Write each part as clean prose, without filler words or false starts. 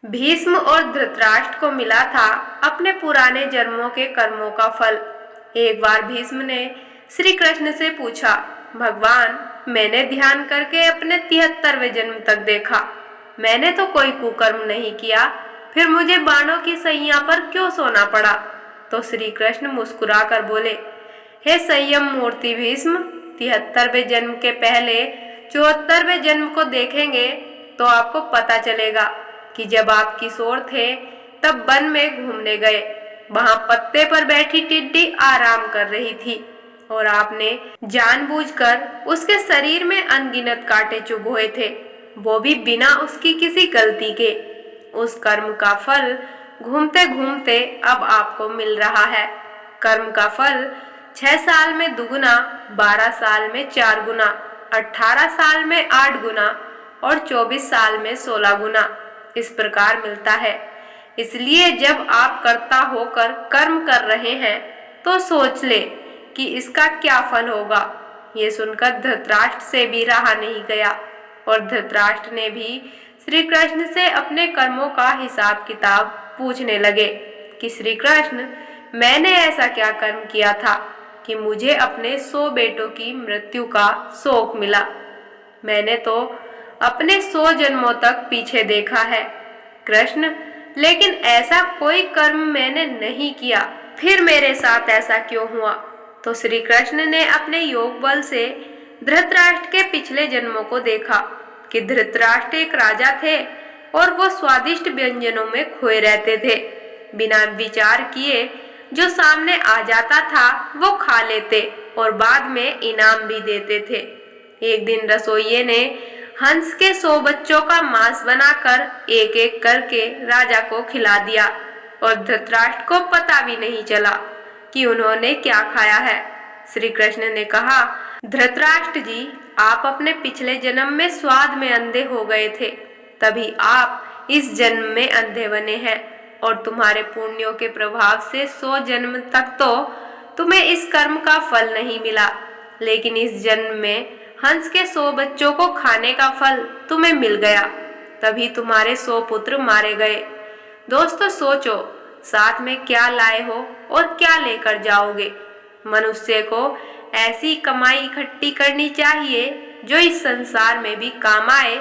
भीष्म और धृतराष्ट्र को मिला था अपने पुराने जन्मों के कर्मों का फल। एक बार भीष्म ने श्री कृष्ण से पूछा, भगवान, मैंने ध्यान करके अपने 73वें जन्म तक देखा, मैंने तो कोई कुकर्म नहीं किया, फिर मुझे बाणों की सैया पर क्यों सोना पड़ा? तो श्री कृष्ण मुस्कुरा कर बोले, हे संयम मूर्ति भीष्म, 73वें जन्म के पहले 74वें जन्म को देखेंगे तो आपको पता चलेगा कि जब आप किशोर थे तब वन में घूमने गए, वहां पत्ते पर बैठी टिड्डी आराम कर रही थी और आपने जानबूझकर उसके शरीर में अनगिनत कांटे चुभोए थे, वो भी बिना उसकी किसी गलती के। उस कर्म का फल घूमते घूमते अब आपको मिल रहा है। कर्म का फल 6 साल में दुगुना, 12 साल में 4 गुना, 18 साल में 8 गुना और 24 साल में 16 गुना इस प्रकार मिलता है। इसलिए जब आप कर्ता होकर कर्म कर रहे हैं तो सोच ले कि इसका क्या फल होगा। ये सुनकर धृतराष्ट्र से भी रहा नहीं गया और धृतराष्ट्र ने भी श्री कृष्ण से अपने कर्मों का हिसाब किताब पूछने लगे कि श्री कृष्ण, मैंने ऐसा क्या कर्म किया था कि मुझे अपने 100 बेटों की मृत्यु का शोक मिला? मैंने तो अपने 100 जन्मों तक पीछे देखा है कृष्ण, लेकिन ऐसा कोई कर्म मैंने नहीं किया, फिर मेरे साथ ऐसा क्यों हुआ? तो श्री कृष्ण ने अपने योग बल से धृतराष्ट्र के पिछले जन्मों को देखा कि धृतराष्ट्र एक राजा थे और वो स्वादिष्ट व्यंजनों में खोए रहते थे। बिना विचार किए जो सामने आ जाता था वो खा लेते और बाद में इनाम भी देते थे। एक दिन रसोइये ने हंस के 100 बच्चों का मांस बनाकर एक एक करके राजा को खिला दिया और धृतराष्ट्र को पता भी नहीं चला कि उन्होंने क्या खाया है। श्री कृष्ण ने कहा, धृतराष्ट्र जी, आप अपने पिछले जन्म में स्वाद में अंधे हो गए थे, तभी आप इस जन्म में अंधे बने हैं और तुम्हारे पुण्यों के प्रभाव से 100 जन्म तक तो तुम्हें इस कर्म का फल नहीं मिला, लेकिन इस जन्म में हंस के 100 बच्चों को खाने का फल तुम्हें मिल गया, तभी तुम्हारे 100 पुत्र मारे गए। दोस्तों, सोचो साथ में क्या लाए हो और क्या लेकर जाओगे। मनुष्य को ऐसी कमाई इकट्ठी करनी चाहिए जो इस संसार में भी काम आए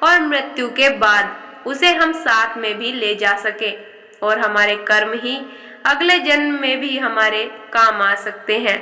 और मृत्यु के बाद उसे हम साथ में भी ले जा सके और हमारे कर्म ही अगले जन्म में भी हमारे काम आ सकते हैं।